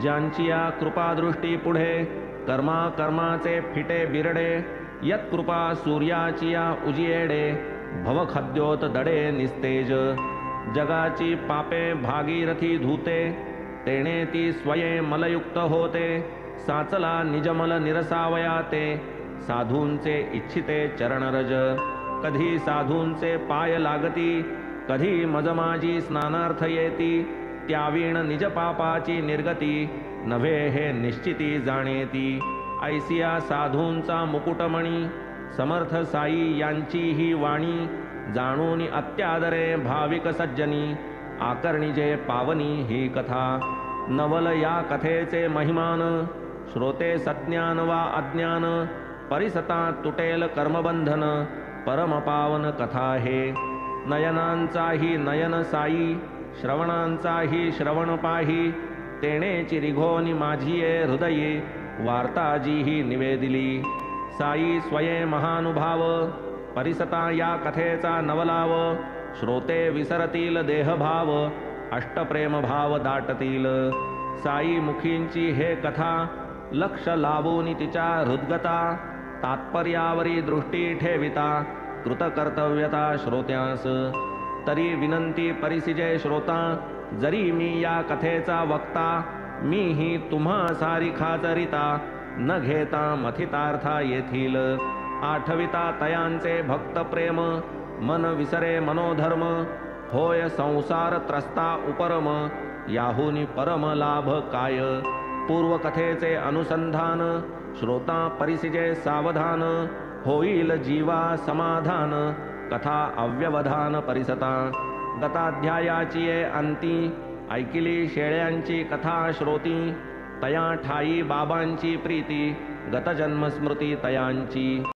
ज्यांची या कृपादृष्टी पुढे कर्मा कर्माचे फिटे बिरडे, यत्कृपा सूर्याची या उजियेडे, भवखद्योत दडे निस्तेज। जगाची पापे भागीरथी धूते, तेणे ती स्वये मलयुक्त होते। साचला निजमल निरसावया ते, साधूंचे इच्छिते चरणरज। कधी साधूंचे पाय लागती, कधी मजमाजी स्नानार्थ येती। त्यावीण निज पापाची निर्गती, नव्हे हे निश्चिती जाणेती। ऐसिया साधूंचा मुकुटमणी, समर्थ साई यांची ही वाणी। जाणून अत्यादरे भाविक सज्जनी, आकर्णिजे पावनी ही कथा। नवल या कथेचे महिमान, श्रोते सज्ञान वा अज्ञान। परिसता तुटेल कर्मबंधन, परमपावन कथा हे। नयनांचाही नयन साई, श्रवणांचाही श्रवण पाही। तेणे चिरिघोनी माझिये हृदयी, वार्ता जी ही निवेदिली। साई स्वये महानुभाव, परिसता या कथेचा नवलाव। श्रोते विसरतील देहभाव, अष्टप्रेम भाव दाटतील। साई मुखींची हे कथा, लक्ष लावून तिच्या हृद्गता। तात्पर्यावरी दृष्टी ठेविता, कृतकर्तव्यता श्रोत्यास। तरी विनंती परिसिजे श्रोता, जरी मी या कथेचा वक्ता। मीही तुम्हा सारिखाच रिता, न घेता मथितार्था येथील। आठविता तयांचे भक्त प्रेम, मन विसरे मनोधर्म। होय संसार त्रस्ता उपरम, याहुनी परम लाभ काय। पूर्वकथेचे अनुसंधान, श्रोता परिसिजे सावधान। होईल जीवा समाधान, कथा अव्यवधान परिसता। गताध्यायाची अंती, ऐकिली शेळ्यांची कथा श्रोती। तया ठाई बाबांची प्रीती, गतजन्मस्मृती तयांची।